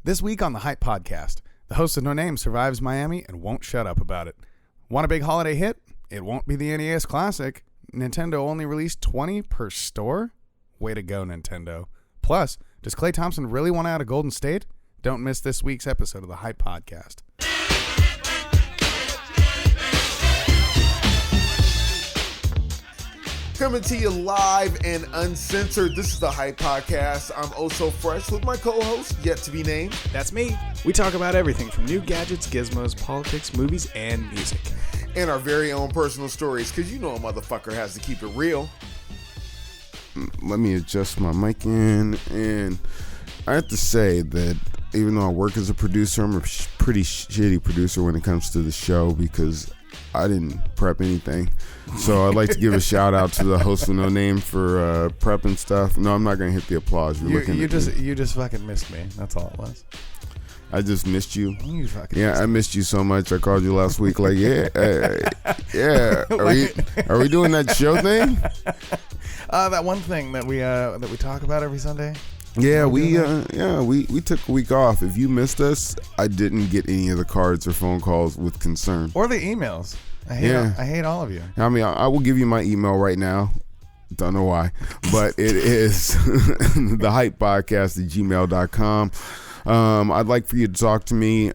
This week on the Hype Podcast, the host of No Name survives Miami and won't shut up about it. Want a big holiday hit? It won't be the NES Classic. Nintendo only released 20 per store? Way to go, Nintendo. Plus, does Klay Thompson really want out of Golden State? Don't miss this week's episode of the Hype Podcast. Coming to you live and uncensored. This is the Hype Podcast. I'm oh so fresh with my co-host, yet to be named. That's me. We talk about everything from new gadgets, gizmos, politics, movies, and music. And our very own personal stories, because you know a motherfucker has to keep it real. Let me adjust my mic in. And I have to say that even though I work as a producer, I'm a pretty shitty producer when it comes to the show because I didn't prep anything. So I'd like to give a shout out to the host of No Name for prepping stuff. No, I'm not going to hit the applause. You just fucking missed me. That's all it was. I just missed you. You fucking yeah, I missed you so much. I called you last week like, yeah. Are we doing that show thing? That one thing that we talk about every Sunday. Yeah, we took a week off. If you missed us, I didn't get any of the cards or phone calls with concern. Or the emails. I hate all of you. I mean, I will give you my email right now. Don't know why. But it is thehypepodcast@gmail.com. I'd like for you to talk to me.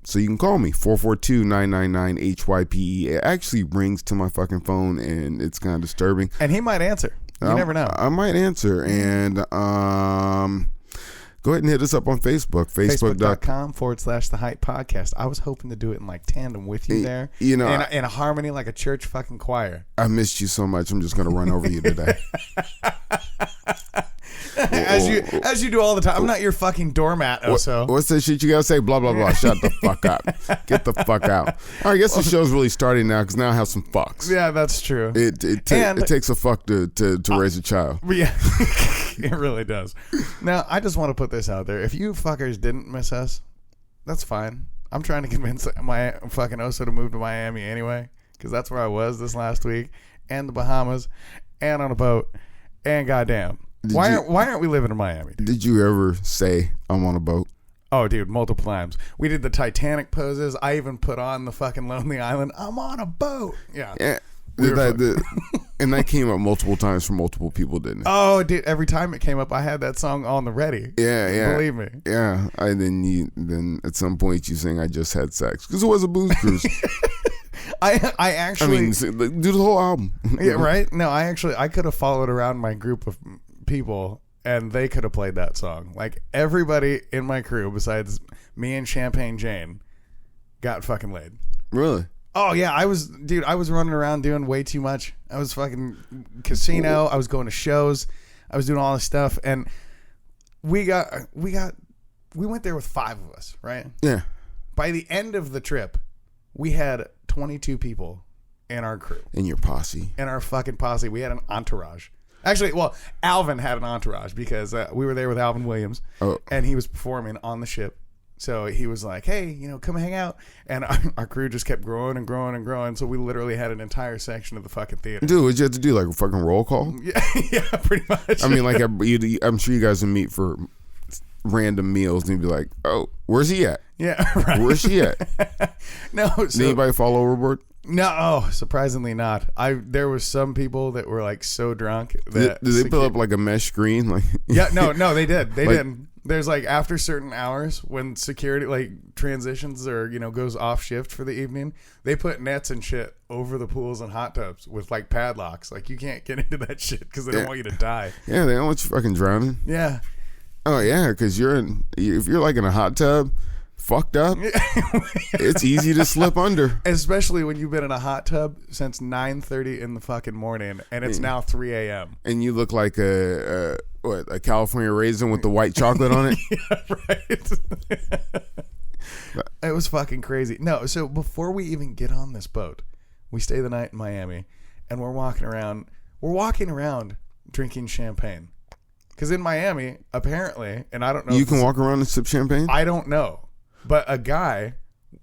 So you can call me 442-999-HYPE. It actually rings to my fucking phone and it's kind of disturbing. And he might answer. You never know. I might answer. And go ahead and hit us up on Facebook. Facebook.com/The Hype Podcast. I was hoping to do it in like tandem with you there. You know, in a harmony like a church fucking choir. I missed you so much. I'm just going to run over you today. As you do all the time. I'm not your fucking doormat, Oso. What's that shit you gotta say? Blah, blah, blah. Shut the fuck up. Get the fuck out. All right, I guess the show's really starting now because now I have some fucks. Yeah, that's true. It takes a fuck to raise a child. Yeah, it really does. Now, I just want to put this out there. If you fuckers didn't miss us, that's fine. I'm trying to convince my fucking Oso to move to Miami anyway because that's where I was this last week and the Bahamas and on a boat and goddamn. Why aren't we living in Miami, dude? Did you ever say I'm on a boat? Oh, dude, multiple times. We did the Titanic poses. I even put on the fucking Lonely Island. I'm on a boat. Yeah. And that came up multiple times from multiple people, didn't it? Oh, dude, every time it came up, I had that song on the ready. Yeah. Believe me. Yeah. Then at some point you sing I just had sex because it was a booze cruise. I actually do the whole album. Yeah, right? No, I could have followed around my group of people and they could have played that song. Like everybody in my crew besides me and Champagne Jane got fucking laid. Really? Oh yeah, I was running around doing way too much. I was fucking casino, I was going to shows, I was doing all this stuff, and we went there with 5 of us, right? Yeah. By the end of the trip, we had 22 people in our crew. In your posse. In our fucking posse. We had an entourage. Actually, well, Alvin had an entourage because we were there with Alvin Williams, and he was performing on the ship. So he was like, hey, come hang out. And our crew just kept growing and growing and growing. So we literally had an entire section of the fucking theater. Dude, what'd you have to do? Like a fucking roll call? Yeah, pretty much. I mean, like, I'm sure you guys would meet for random meals and you'd be like, oh, where's he at? Yeah, right. Where's she at? No. Did anybody fall overboard? No, surprisingly not. There was some people that were like so drunk that did they put up like a mesh screen? Like yeah, no, they did. They didn't. There's like after certain hours when security like transitions or goes off shift for the evening, they put nets and shit over the pools and hot tubs with like padlocks. Like you can't get into that shit because they don't want you to die. Yeah, they don't want you fucking drowning. Yeah. Oh yeah, because if you're like in a hot tub. Fucked up. It's easy to slip under, especially when you've been in a hot tub since 9:30 in the fucking morning and it's now 3 a.m. and you look like a California raisin with the white chocolate on it. Yeah, right. It was fucking crazy. No, so before we even get on this boat, we stay the night in Miami and we're walking around drinking champagne because in Miami apparently, and I don't know you can walk around and sip champagne. I don't know. But a guy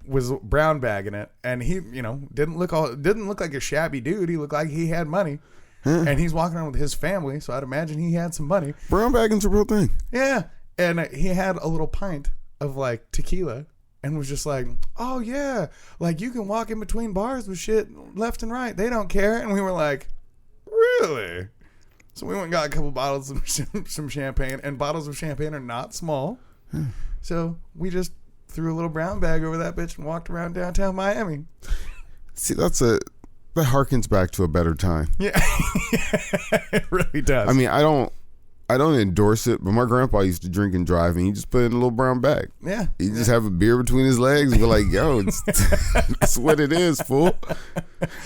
was brown bagging it, and he, didn't look like a shabby dude. He looked like he had money, and he's walking around with his family. So I'd imagine he had some money. Brown bagging's a real thing. Yeah, and he had a little pint of like tequila and was just like, oh yeah, like you can walk in between bars with shit left and right. They don't care. And we were like, really? So we went and got a couple bottles of some champagne, and bottles of champagne are not small. So we just threw a little brown bag over that bitch and walked around downtown Miami. See, that harkens back to a better time. Yeah, it really does. I mean, I don't endorse it, but my grandpa used to drink and drive, and he just put it in a little brown bag. Yeah, he just have a beer between his legs and be like, "Yo, that's what it is, fool."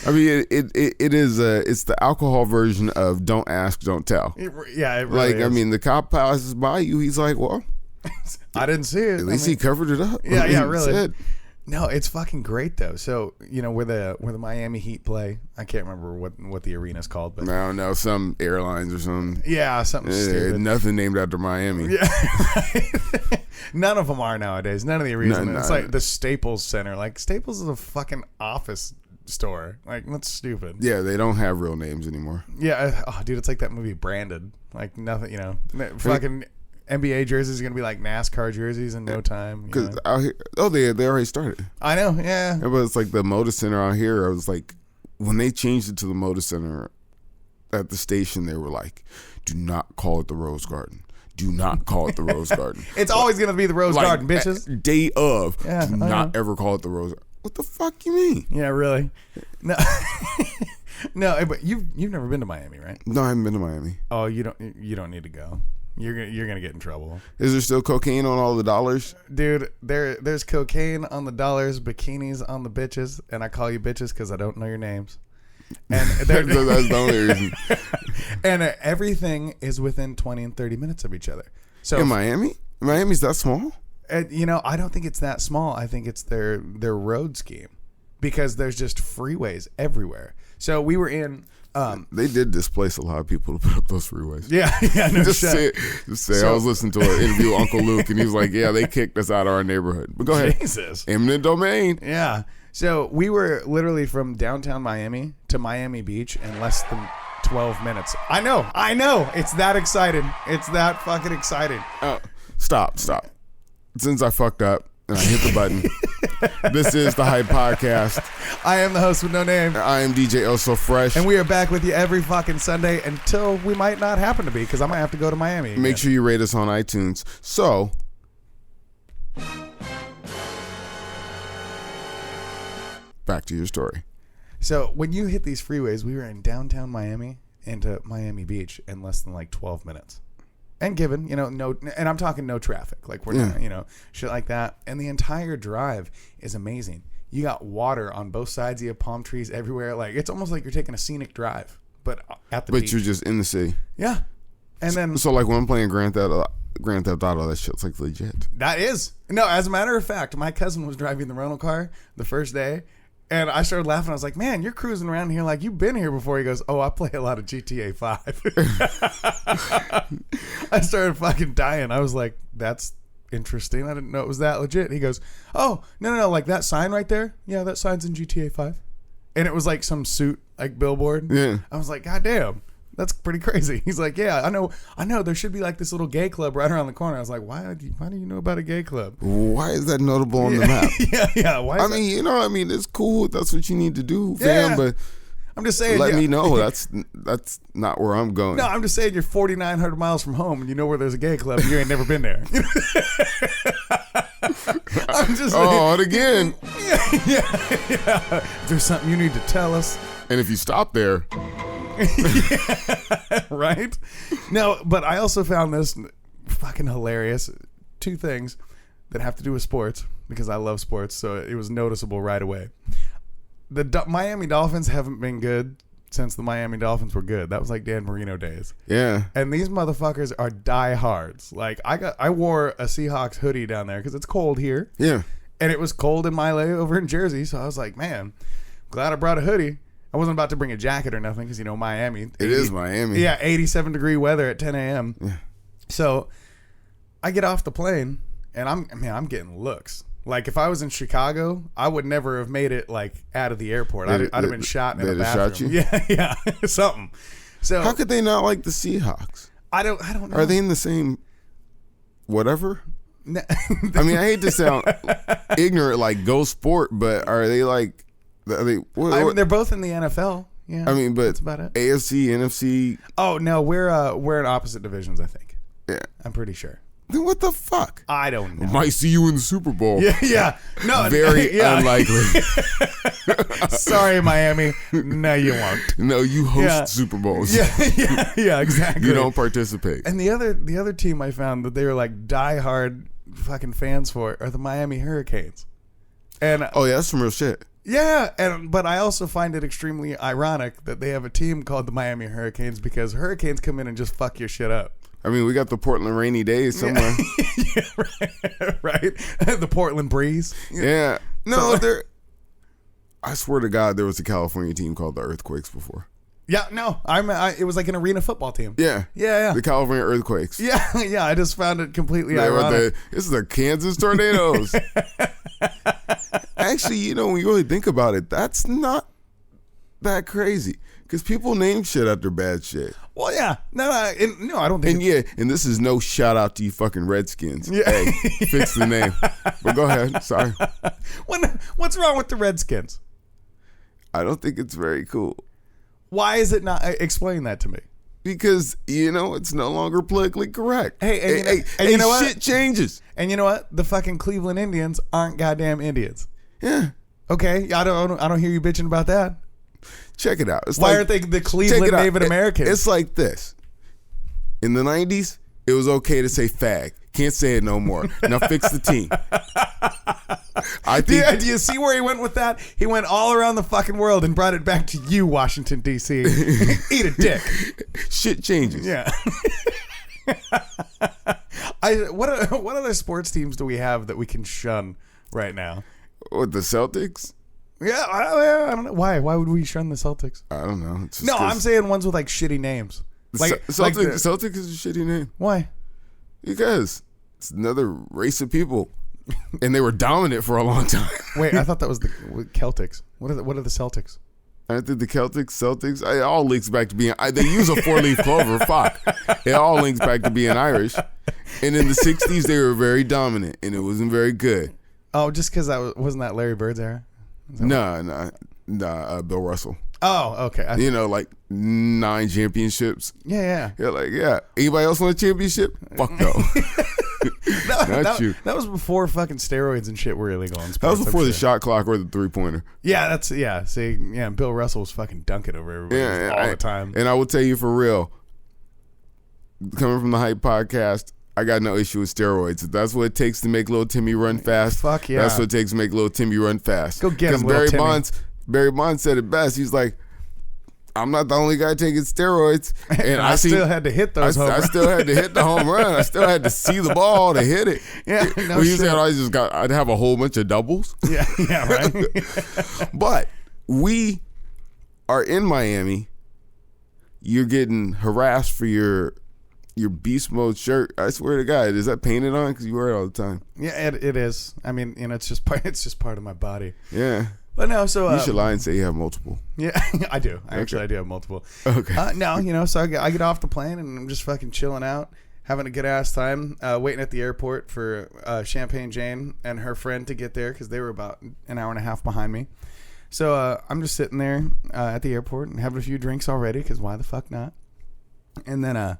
I mean, it is it's the alcohol version of "don't ask, don't tell." It really like is. I mean, the cop passes by you, he's like, "Well, I didn't see it." At least he covered it up. Yeah, really. No, it's fucking great though. So where the Miami Heat play, I can't remember what the arena's called, but I don't know, some airlines or something. Yeah, something stupid. Nothing named after Miami. Yeah, none of them are nowadays. None of the arenas. It's like the Staples Center. Like Staples is a fucking office store. Like that's stupid. Yeah, they don't have real names anymore. Yeah, oh, dude, it's like that movie Branded. Like nothing, fucking. NBA jerseys are gonna be like NASCAR jerseys in no time. Because out here, they already started. I know, yeah. But it's like the Moda Center out here. I was like, when they changed it to the Moda Center at the station, they were like, "Do not call it the Rose Garden. Do not call it the Rose Garden. It's always gonna be the Rose Garden, bitches." Day of, do not ever call it the Rose. What the fuck you mean? Yeah, really. No, no. But you've never been to Miami, right? No, I haven't been to Miami. Oh, you don't need to go. You're gonna get in trouble. Is there still cocaine on all the dollars? Dude, there's cocaine on the dollars, bikinis on the bitches, and I call you bitches because I don't know your names. And that's the only reason. And everything is within 20 and 30 minutes of each other. So in Miami's that small? I don't think it's that small. I think it's their road scheme because there's just freeways everywhere. So we were in. They did displace a lot of people to put up those freeways. Yeah, no just shit. I was listening to an interview with Uncle Luke, and he was like, "Yeah, they kicked us out of our neighborhood." But go ahead, Jesus, eminent domain. Yeah. So we were literally from downtown Miami to Miami Beach in less than 12 minutes. I know. It's that exciting. It's that fucking exciting. Stop. Since I fucked up and I hit the button. This is the Hype Podcast. I am the host with no name. I am DJ Oh So Fresh. And we are back with you every fucking Sunday until we might not happen to be, because I might have to go to Miami again. Make sure you rate us on iTunes. So, back to your story. So when you hit these freeways, we were in downtown Miami into Miami Beach in less than like 12 minutes. And given, no, and I'm talking no traffic. Like we're not, shit like that. And the entire drive is amazing. You got water on both sides. You have palm trees everywhere. Like it's almost like you're taking a scenic drive, but at the beach. But you're just in the city. Yeah. And then so like when I'm playing Grand Theft Auto, that shit's like legit. That is. No, as a matter of fact, my cousin was driving the rental car the first day. And I started laughing. I was like, "Man, you're cruising around here like you've been here before." He goes, "Oh, I play a lot of GTA 5." I started fucking dying. I was like, "That's interesting. I didn't know it was that legit." He goes, "Oh, no, like that sign right there? Yeah, that sign's in GTA 5." And it was like some suit, like billboard. Yeah. I was like, "God damn, that's pretty crazy." He's like, "Yeah, I know. There should be like this little gay club right around the corner." I was like, "Why do you know about a gay club? Why is that notable on the map?" Yeah. Why? I mean, it's cool. That's what you need to do, fam. Yeah. But I'm just saying. Let me know. That's not where I'm going. No, I'm just saying you're 4,900 miles from home and you know where there's a gay club and you ain't never been there. I'm just saying. Again. Yeah. If there's something you need to tell us. And if you stop there. Yeah, right? No, but I also found this fucking hilarious. Two things that have to do with sports, because I love sports, so it was noticeable right away. The Miami Dolphins haven't been good since the Miami Dolphins were good. That was like Dan Marino days. Yeah. And these motherfuckers are diehards. Like I wore a Seahawks hoodie down there because it's cold here. Yeah. And it was cold in my over in Jersey, so I was like, man, glad I brought a hoodie. I wasn't about to bring a jacket or nothing because, Miami. It is Miami. Yeah, 87-degree weather at 10 a.m. Yeah. So I get off the plane, and I'm getting looks. Like, if I was in Chicago, I would never have made it, like, out of the airport. I'd have been shot in the bathroom. Shot you? Yeah, something. So how could they not like the Seahawks? I don't know. Are they in the same whatever? I mean, I hate to sound ignorant like Go Sport, but are they like? I mean, they're both in the NFL. Yeah, I mean, but that's about it. AFC, NFC. Oh no, we're in opposite divisions. I think. Yeah, I'm pretty sure. Then what the fuck? I don't know. Might see you in the Super Bowl. Yeah. No, very unlikely. Sorry, Miami. No, you won't. No, you host Super Bowls. Yeah, exactly. You don't participate. And the other team I found that they were like diehard fucking fans for are the Miami Hurricanes. And oh yeah, that's some real shit. Yeah, but I also find it extremely ironic that they have a team called the Miami Hurricanes because hurricanes come in and just fuck your shit up. I mean, we got the Portland rainy days somewhere. Right. The Portland breeze. Yeah. No, I swear to God, there was a California team called the Earthquakes before. Yeah, no, it was like an arena football team. Yeah. Yeah. The California Earthquakes. Yeah. I just found it completely ironic. This is the Kansas Tornadoes. Actually, when you really think about it, that's not that crazy. Because people name shit after bad shit. Well, yeah. No, I don't think. And this is no shout out to you fucking Redskins. Yeah. Hey, fix the name. But go ahead. Sorry. What's wrong with the Redskins? I don't think it's very cool. Why is it not? Explain that to me. Because, it's no longer politically correct. Hey, you know what? Shit changes. And you know what? The fucking Cleveland Indians aren't goddamn Indians. Yeah. Okay. I don't hear you bitching about that. Check it out. Why aren't they the Cleveland Native Americans? It's like this. In the 90s, it was okay to say fag. Can't say it no more. Now fix the team. I think. Do you see where he went with that? He went all around the fucking world and brought it back to you, Washington, D.C. Eat a dick. Shit changes. Yeah. What other sports teams do we have that we can shun right now? What, the Celtics? Yeah, I don't know. Why? Why would we shun the Celtics? I don't know. No, I'm saying ones with like shitty names. Celtic is a shitty name. Why? Because it's another race of people, and they were dominant for a long time. Wait, I thought that was the Celtics. What are the Celtics? I think the Celtics, it all links back to being. They use a 4-leaf clover. Fuck, it all links back to being Irish. And in the '60s, they were very dominant, and it wasn't very good. Oh, just because wasn't that Larry Bird's era? No, Bill Russell. Oh, okay. Like 9 championships. Yeah. Yeah. Anybody else want a championship? Fuck no. Not you. That was before fucking steroids and shit were illegal in sports. That was before the shot clock or the 3-pointer. Yeah, See, Bill Russell was fucking dunking over everybody all the time. And I will tell you for real, coming from the Hype Podcast, I got no issue with steroids. If that's what it takes to make little Timmy run fast, fuck yeah. That's what it takes to make little Timmy run fast. Go get him, little Timmy. Barry Bonds said it best. He's like, I'm not the only guy taking steroids. And I still had to hit those home runs. I still had to hit the home run. I still had to see the ball to hit it. Yeah, no shit. I'd have a whole bunch of doubles. Yeah, right. But we are in Miami. You're getting harassed for your beast mode shirt. I swear to God, is that painted on? Because you wear it all the time. Yeah, it is. I mean, it's just part of my body. Yeah. But no, so you should lie and say you have multiple. Yeah, I do. Actually, I do have multiple. Okay. No, so I get off the plane and I'm just fucking chilling out, having a good ass time, waiting at the airport for Champagne Jane and her friend to get there because they were about an hour and a half behind me. So I'm just sitting there at the airport and having a few drinks already because why the fuck not? And then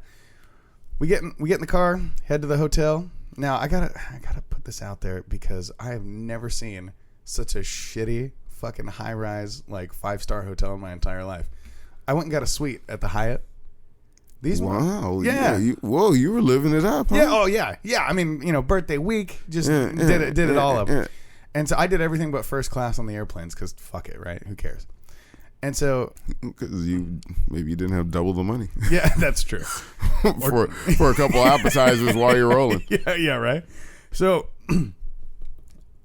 we get in the car, head to the hotel. Now I gotta put this out there because I have never seen such a shitty fucking high-rise like 5-star hotel in my entire life. I went and got a suite at the Hyatt. Wow. You were living it up, huh? Yeah. Oh yeah. I mean, birthday week, just did it all up. Yeah. And so I did everything but first class on the airplanes because fuck it, right? Who cares? And so, because maybe you didn't have double the money. Yeah, that's true. for a couple appetizers while you're rolling. Yeah, right. So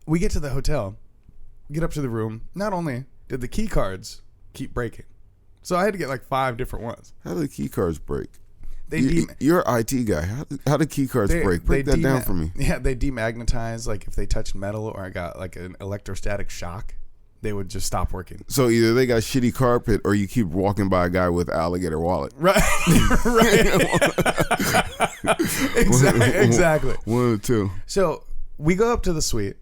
we get to the hotel, get up to the room. Not only did the key cards keep breaking, so I had to get like 5 different ones. How do the key cards break? You're an IT guy. How do key cards break? Break that down for me. Yeah, they demagnetize like if they touch metal or I got like an electrostatic shock. they would just stop working. So either they got shitty carpet or you keep walking by a guy with alligator wallet. Right. Exactly. One or two. So we go up to the suite.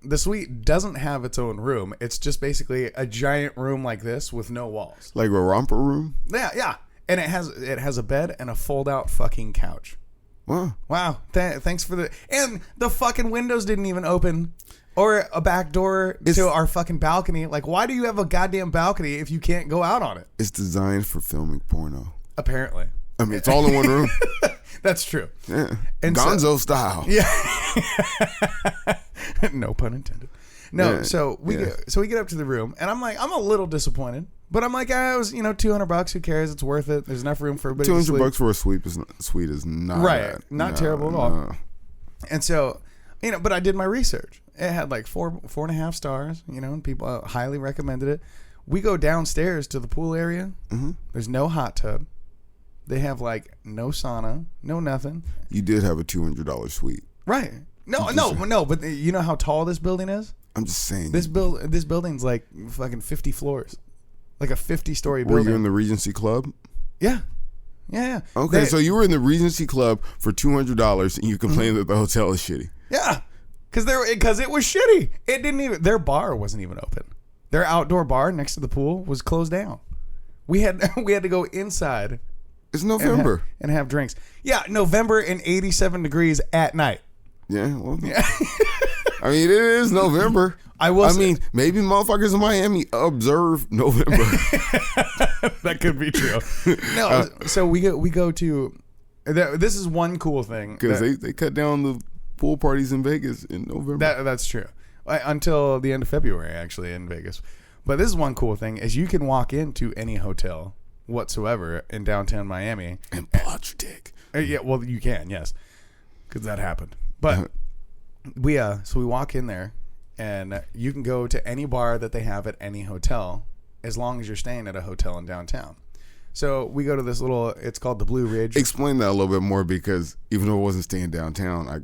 The suite doesn't have its own room. It's just basically a giant room like this with no walls. Like a romper room? Yeah. And it has a bed and a fold-out fucking couch. Wow. Thanks for the... And the fucking windows didn't even open. Or a back door to our fucking balcony. Like, why do you have a goddamn balcony if you can't go out on it? It's designed for filming porno. Apparently. I mean, it's all in one room. That's true. Yeah. And Gonzo style. Yeah. No pun intended. No, Yeah. so we get up to the room, and I'm a little disappointed. But I'm like, it was, $200. Who cares? It's worth it. There's enough room for everybody to sleep. $200 for a suite is not Right. bad. Not terrible at all. And so, but I did my research. It had like 4.5 stars, and people highly recommended it. We go downstairs to the pool area. Mm-hmm. There's no hot tub. They have like no sauna, no nothing. You did have a $200 suite. Right. No, but you know how tall this building is? I'm just saying. This building's like fucking 50 floors. Like a 50-story building. Were you in the Regency Club? Yeah. Okay, so you were in the Regency Club for $200 and you complained that the hotel is shitty. Yeah. Because it was shitty. It didn't even... Their bar wasn't even open. Their outdoor bar next to the pool was closed down. We had to go inside. It's November. And have drinks. Yeah, November and 87 degrees at night. Yeah, well... Yeah. I mean, it is November. I mean, maybe motherfuckers in Miami observe November. That could be true. No, so we go to... This is one cool thing. Because they cut down the pool parties in Vegas in November. That's true. Until the end of February, actually, in Vegas. But this is one cool thing, is you can walk into any hotel whatsoever in downtown Miami. And pull out your dick. Yeah, well, you can, yes. Because that happened. But we walk in there, and you can go to any bar that they have at any hotel as long as you're staying at a hotel in downtown. So we go to this it's called the Blue Ridge. Explain that a little bit more, because even though I wasn't staying downtown, I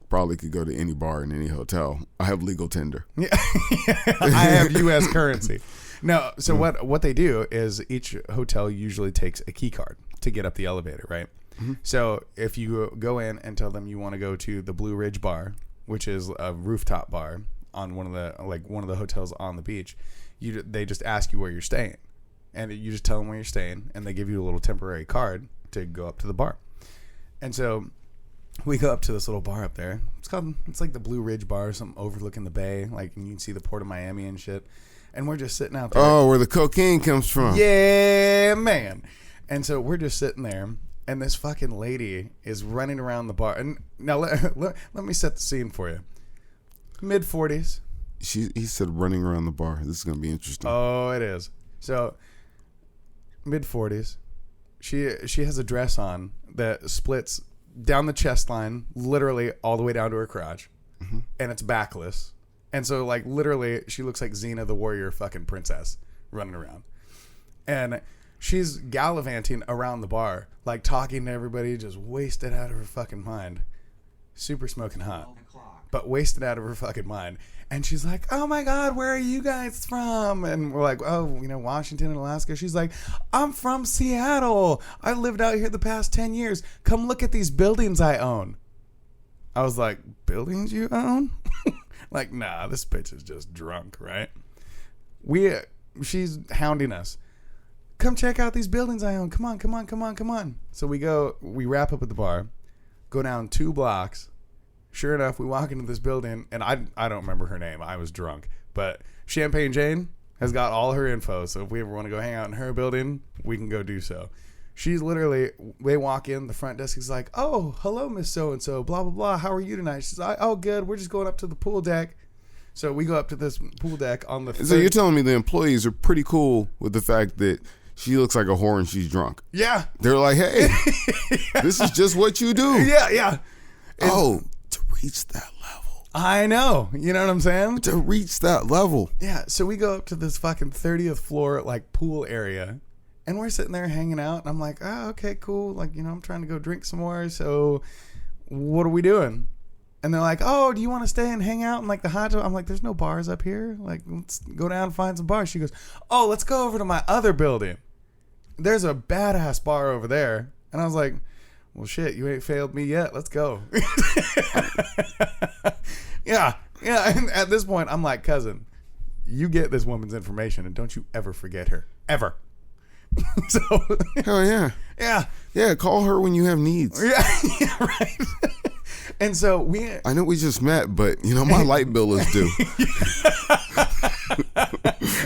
probably could go to any bar in any hotel. I have legal tender. Yeah. I have U.S. currency. No, so what they do is each hotel usually takes a key card to get up the elevator, right? Mm-hmm. So if you go in and tell them you want to go to the Blue Ridge Bar, which is a rooftop bar on one of the hotels on the beach, they just ask you where you're staying, and you just tell them where you're staying, and they give you a little temporary card to go up to the bar. And so we go up to this little bar up there. It's like the Blue Ridge Bar, something overlooking the bay, like, and you can see the Port of Miami and shit. And we're just sitting out there. Oh, where the cocaine comes from. Yeah, man. And so we're just sitting there, and this fucking lady is running around the bar. And now let me set the scene for you. Mid-40s. He said running around the bar. This is going to be interesting. Oh, it is. So, mid-40s. She has a dress on that splits down the chest line, literally all the way down to her crotch. Mm-hmm. And it's backless. And so, like, literally, she looks like Xena the warrior fucking princess running around. And she's gallivanting around the bar, like, talking to everybody, just wasted out of her fucking mind. Super smoking hot. But wasted out of her fucking mind. And she's like, oh, my God, where are you guys from? And we're like, oh, Washington and Alaska. She's like, I'm from Seattle. I lived out here the past 10 years. Come look at these buildings I own. I was like, buildings you own? Like, nah, this bitch is just drunk, right? She's hounding us. Come check out these buildings I own. Come on. So we wrap up at the bar, go down 2 blocks. Sure enough, we walk into this building, and I don't remember her name. I was drunk. But Champagne Jane has got all her info, so if we ever want to go hang out in her building, we can go do so. She's literally, they walk in, the front desk is like, oh, hello, Miss So-and-so, blah, blah, blah. How are you tonight? She's like, oh, good. We're just going up to the pool deck. So we go up to this pool deck on the... So you're telling me the employees are pretty cool with the fact that she looks like a whore and she's drunk? Yeah. They're like, hey, this is just what you do. Yeah. And to reach that level. I know. You know what I'm saying? To reach that level. Yeah. So we go up to this fucking 30th floor, like, pool area. And we're sitting there hanging out, and I'm like, oh, okay, cool. Like, I'm trying to go drink some more, so what are we doing? And they're like, oh, do you want to stay and hang out in like the hot tub? I'm like, there's no bars up here. Like, let's go down and find some bars. She goes, oh, let's go over to my other building. There's a badass bar over there. And I was like, well, shit, you ain't failed me yet. Let's go. Yeah. And at this point, I'm like, cousin, you get this woman's information and don't you ever forget her. Ever. So. Hell yeah. Yeah. Yeah, call her when you have needs. Yeah, right. And so I know we just met, but my light bill is due.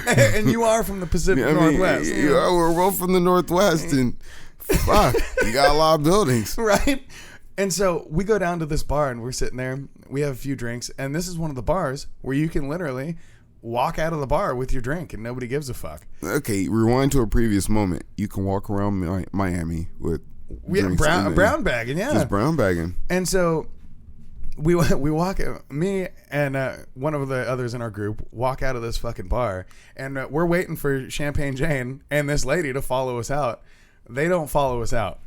And you are from the Pacific Northwest. We're both from the Northwest, and fuck, you got a lot of buildings. Right? And so we go down to this bar, and we're sitting there. We have a few drinks, and this is one of the bars where you can literally walk out of the bar with your drink, and nobody gives a fuck. Okay, rewind to a previous moment. You can walk around Miami with brown bagging, yeah. Just brown bagging. And so we walk, me and one of the others in our group walk out of this fucking bar, and we're waiting for Champagne Jane and this lady to follow us out. They don't follow us out.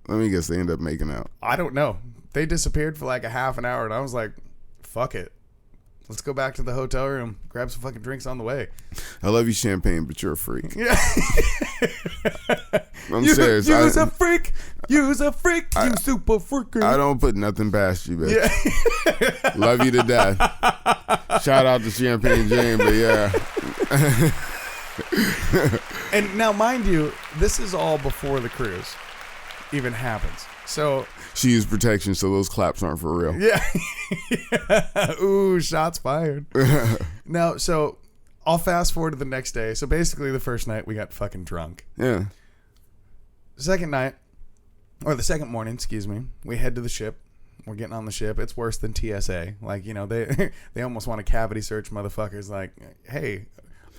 Let me guess, they end up making out. I don't know. They disappeared for like a half an hour, and I was like, fuck it. Let's go back to the hotel room, grab some fucking drinks on the way. I love you, Champagne, but you're a freak. Yeah. I'm serious. You's a freak. You's a freak. You super freaker. I don't put nothing past you, bitch. Yeah. Love you to death. Shout out to Champagne Jane, but yeah. And now, mind you, this is all before the cruise even happens. So she used protection, so those claps aren't for real. Yeah. Ooh, shots fired. Now, so I'll fast forward to the next day. So basically, the first night we got fucking drunk. Yeah. Second night, or the second morning, excuse me, we head to the ship. We're getting on the ship. It's worse than TSA. Like, they almost want to cavity search motherfuckers. Like, hey,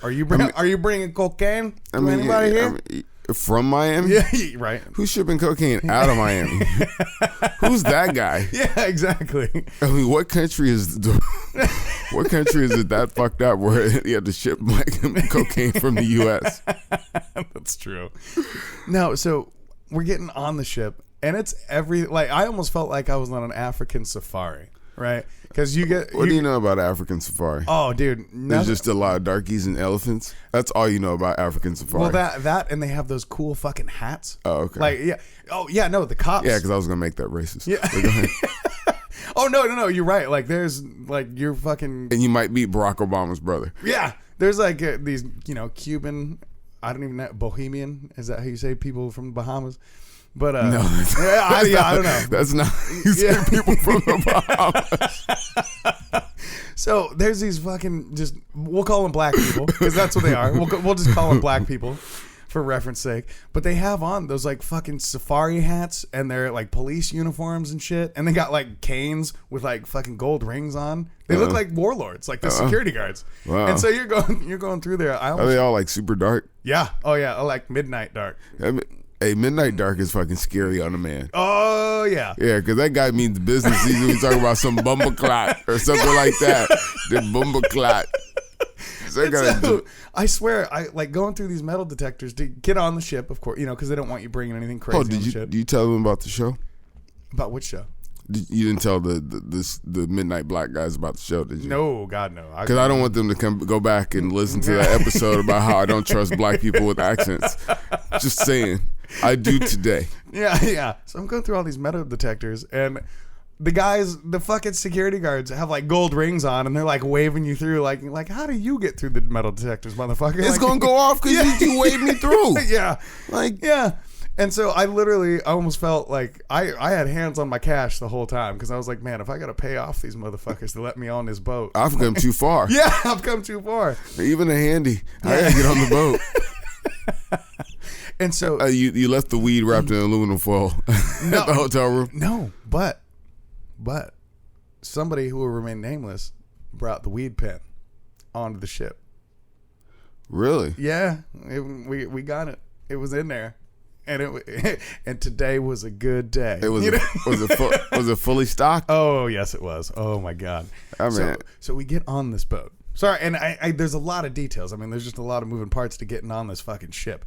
are you bringing cocaine to anybody here? From Miami? Yeah, right. Who's shipping cocaine out of Miami? Who's that guy? Yeah, exactly. I mean, what country is it that fucked up where you had to ship cocaine from the U.S.? That's true. No, so we're getting on the ship, and it's I almost felt like I was on an African safari. Right, because you get. What do you know about African safari? Oh, dude, there's just a lot of darkies and elephants. That's all you know about African safari. Well, that and they have those cool fucking hats. Oh, okay. Like, yeah. Oh, yeah. No, the cops. Yeah, because I was gonna make that racist. Yeah. Oh no, you're right. Like, there's like you're fucking. And you might meet Barack Obama's brother. Yeah, there's like these Cuban. I don't even know, Bohemian. Is that how you say people from the Bahamas? But no, I don't know. That's not people from the Bahamas. So there's these fucking we'll call them black people because that's what they are. We'll just call them black people for reference sake. But they have on those like fucking safari hats and they're like police uniforms and shit, and they got like canes with like fucking gold rings on. They look like warlords, like the security guards. Wow. And so you're going through there. Are they all like super dark? Yeah. Oh yeah. Like midnight dark. Hey, midnight dark is fucking scary on a man. Oh, yeah. Yeah, because that guy means business. He's going to be talking about some bumbleclot or something like that. The bumbleclot. So, I swear, I like going through these metal detectors to get on the ship, of course, because they don't want you bringing anything crazy on the ship. Did you tell them about the show? About which show? You didn't tell the Midnight Black guys about the show, did you? No, God, no. Because I don't want them to go back and listen to that episode about how I don't trust black people with accents. Just saying. I do today. Yeah. So I'm going through all these metal detectors, and the fucking security guards have like gold rings on, and they're like waving you through, like how do you get through the metal detectors, motherfucker? It's like, gonna go off because you waved me through. Yeah. Like, yeah. And so I almost felt like I had hands on my cash the whole time because I was like, man, if I got to pay off these motherfuckers to let me on this boat. I've come too far. Yeah, I've come too far. Even a handy. I had to get on the boat. And so you left the weed wrapped in aluminum foil at the hotel room. No, but somebody who will remain nameless brought the weed pen onto the ship. Really? Yeah, we got it. It was in there, and and today was a good day. It was. Was it fully stocked? Oh yes, it was. Oh my God. I mean, so we get on this boat. Sorry, and I there's a lot of details. I mean, there's just a lot of moving parts to getting on this fucking ship.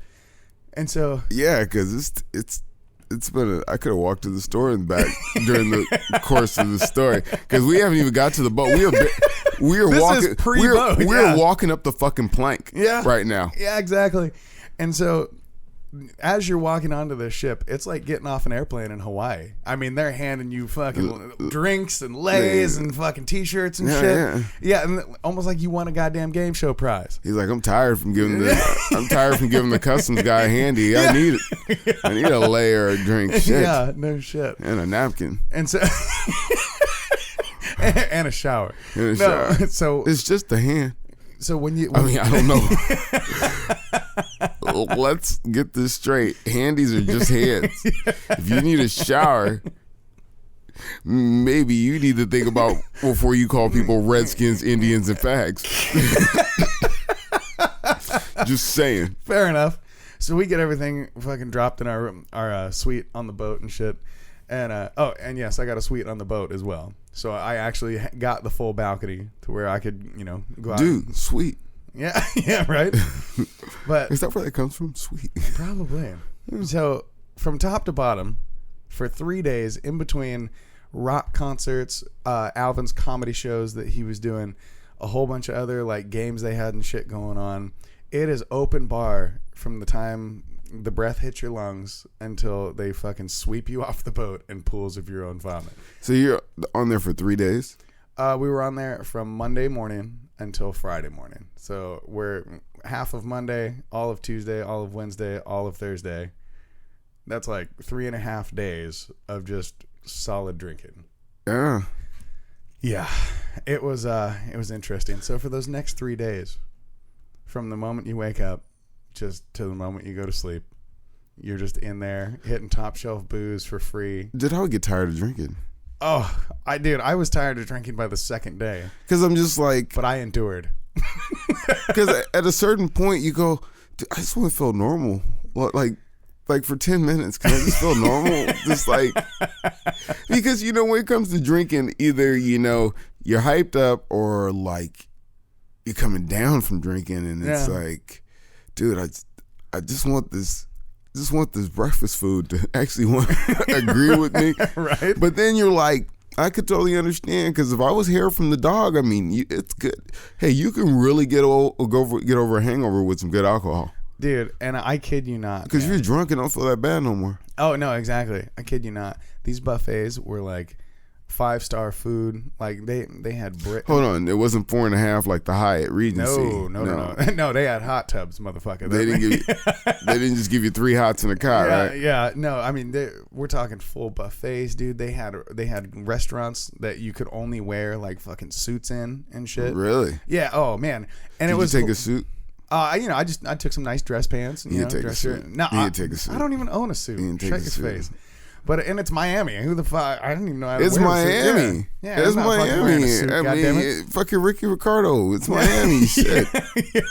And so yeah, because it's I could have walked to the store and back during the course of the story because we haven't even got to the boat. We are walking. We're walking up the fucking plank. Right now. Yeah, exactly. And so, as you're walking onto the ship, it's like getting off an airplane in Hawaii. I mean, they're handing you fucking drinks and lays and fucking t-shirts and shit. Yeah, and almost like you won a goddamn game show prize. He's like, I'm tired from giving the customs guy a handy. I need a layer of drink. Shit. Yeah, no shit. And a napkin. And so and a shower. So it's just the hand. So I don't know. Let's get this straight. Handies are just hands. If you need a shower, maybe you need to think about before you call people Redskins, Indians, and fags. Just saying. Fair enough. So we get everything fucking dropped in our suite on the boat and shit. And and yes, I got a suite on the boat as well. So I actually got the full balcony to where I could, go out. Dude, sweet. Yeah, yeah, right. But is that where that comes from? Sweet. Probably. So from top to bottom, for 3 days, in between rock concerts, Alvin's comedy shows that he was doing, a whole bunch of other like games they had and shit going on. It is open bar from the time the breath hits your lungs until they fucking sweep you off the boat in pools of your own vomit. So you're on there for 3 days? We were on there from Monday morning until Friday morning. So we're half of Monday, all of Tuesday, all of Wednesday, all of Thursday. That's like 3.5 days of just solid drinking. Yeah. Yeah. It was interesting. So for those next 3 days, from the moment you wake up just to the moment you go to sleep, you're just in there hitting top shelf booze for free. Did I get tired of drinking? Oh, I was tired of drinking by the second day. Because I'm just like... But I endured. Because at a certain point you go, I just want to feel normal. Like for 10 minutes, can I just feel normal? Just like... Because, when it comes to drinking, either, you're hyped up or like you're coming down from drinking and it's like, dude, I just want this breakfast food to actually want to agree with me. Right. But then you're like, I could totally understand, because if I was hair from the dog, I mean, it's good. Hey, you can really get over a hangover with some good alcohol. Dude, and I kid you not. Because you're drunk and don't feel that bad no more. Oh, no, exactly. I kid you not. These buffets were like 5-star food. Like they had Hold on, it wasn't 4.5 like the Hyatt Regency. No. No, they had hot tubs, motherfucker. They didn't just give you 3 hots in a cot, right? Yeah, no. I mean, we're talking full buffets, dude. They had restaurants that you could only wear like fucking suits in and shit. Really? Yeah. Oh man. And Did you take a suit? I took some nice dress pants. You take a suit. No, take a suit. I don't even own a suit. Check his face. But it's Miami. Who the fuck? I didn't even know how to It's wear Miami. A suit. Yeah, it's Miami. Suit, I mean, fucking Ricky Ricardo. It's Miami. Shit. Yeah.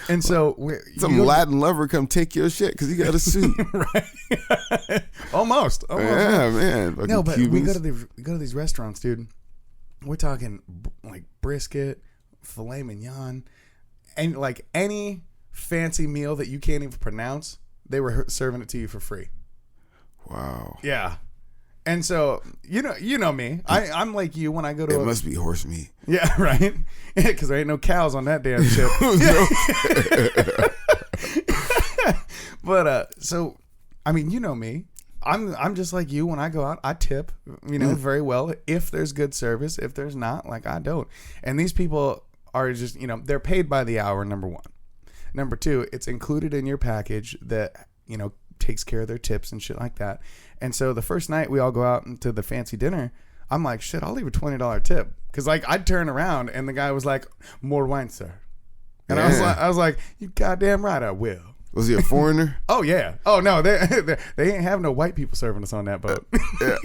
And so some Latin lover come take your shit because you got a suit. Right. Almost. Yeah, man. No, but we go to these restaurants, dude. We're talking like brisket, filet mignon, and like any fancy meal that you can't even pronounce, they were serving it to you for free. Wow. Yeah. And so, you know me. I'm like you when I go to... It must be horse meat. Yeah, right? Because there ain't no cows on that damn ship. But, so, I mean, you know me. I'm just like you when I go out. I tip, very well. If there's good service. If there's not, like, I don't. And these people are just, they're paid by the hour, number one. Number two, it's included in your package that, takes care of their tips and shit like that. And so the first night we all go out into the fancy dinner, I'm like, shit, I'll leave a $20 tip. Because like I'd turn around and the guy was like, more wine, sir. And I was like, you goddamn right I will. Was he a foreigner? Oh yeah. Oh no, they ain't have no white people serving us on that boat. Yeah.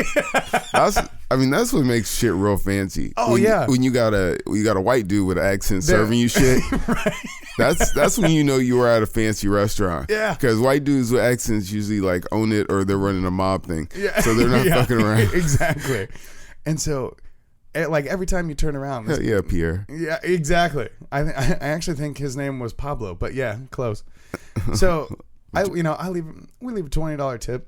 That's what makes shit real fancy. Oh yeah. When you got a white dude with an accent serving you shit. Right. That's when you know you were at a fancy restaurant. Yeah. Because white dudes with accents usually like own it or they're running a mob thing. Yeah. So they're not fucking around. Exactly. And so, like every time you turn around, yeah, Pierre. Yeah, exactly. I actually think his name was Pablo, but yeah, close. So we leave a $20 tip,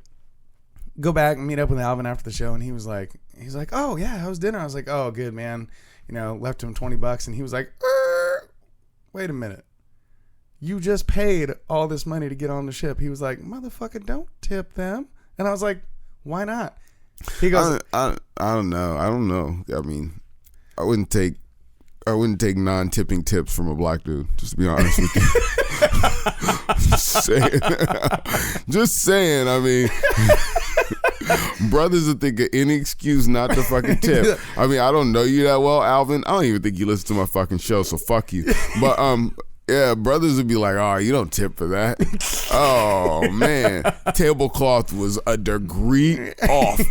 go back and meet up with Alvin after the show, and he's like, oh yeah, how was dinner? I was like, oh good, man. Left him $20, and he was like, wait a minute. You just paid all this money to get on the ship. He was like, motherfucker, don't tip them. And I was like, why not? He goes, I don't know. I mean, I wouldn't take non-tipping tips from a black dude, just to be honest with you. Just saying. I mean, brothers will think of any excuse not to fucking tip. I mean, I don't know you that well, Alvin. I don't even think you listen to my fucking show, so fuck you. But yeah, brothers would be like, oh, you don't tip for that. Oh, man. Tablecloth was a degree off.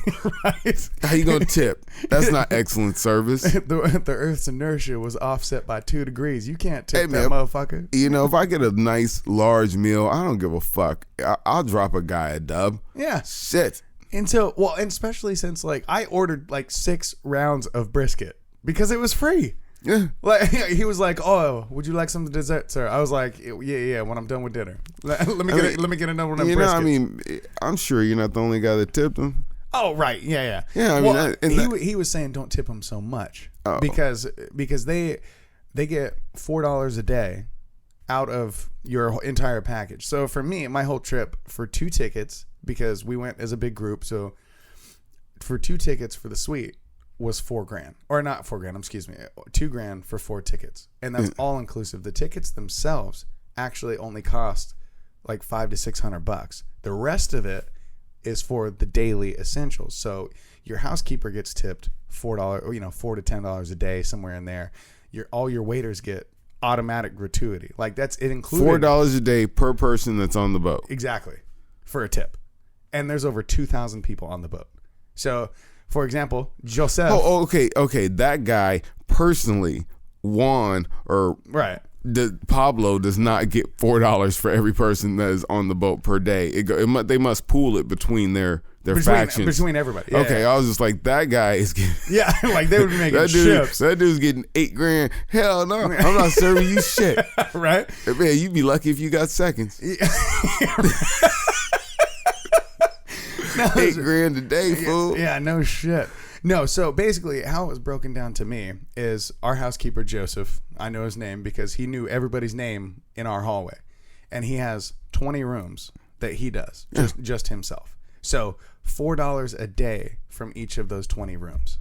right? How you gonna tip? That's not excellent service. The Earth's inertia was offset by 2 degrees. You can't tip that motherfucker. If I get a nice, large meal, I don't give a fuck. I'll drop a guy a dub. Yeah. Shit. And especially since, I ordered, 6 rounds of brisket because it was free. Yeah. He was like, "Oh, would you like some dessert, sir?" I was like, "Yeah, when I'm done with dinner. Let me get another one of them briskets." I mean, I'm sure you're not the only guy that tipped him. Oh, right. Yeah. Yeah, I mean, he was saying don't tip him so much because they get $4 a day out of your entire package. So for me, my whole trip for 2 tickets, because we went as a big group, so for 2 tickets for the suite was $4,000, or not $4,000, excuse me, $2,000 for 4 tickets, and that's all inclusive. The tickets themselves actually only cost like $500 to $600. The rest of it is for the daily essentials. So your housekeeper gets tipped $4, or $4 to $10 a day, somewhere in there. All your waiters get automatic gratuity. That's it included $4 a day per person that's on the boat. Exactly, for a tip, and there's over 2,000 people on the boat. So. For example, Joseph. Oh, okay. That guy personally, Juan or right. Pablo does not get $4 for every person that is on the boat per day. They must pool it between their factions, between everybody. Yeah, okay, I was just like, that guy is getting. Yeah, they would be making ships. That dude's getting $8,000. Hell no, I'm not serving you shit. Right, man. You'd be lucky if you got seconds. Yeah. No, $8,000 a day, fool. Yeah, no shit. No, so basically how it was broken down to me is our housekeeper, Joseph, I know his name because he knew everybody's name in our hallway. And he has 20 rooms that he does, just himself. So $4 a day from each of those 20 rooms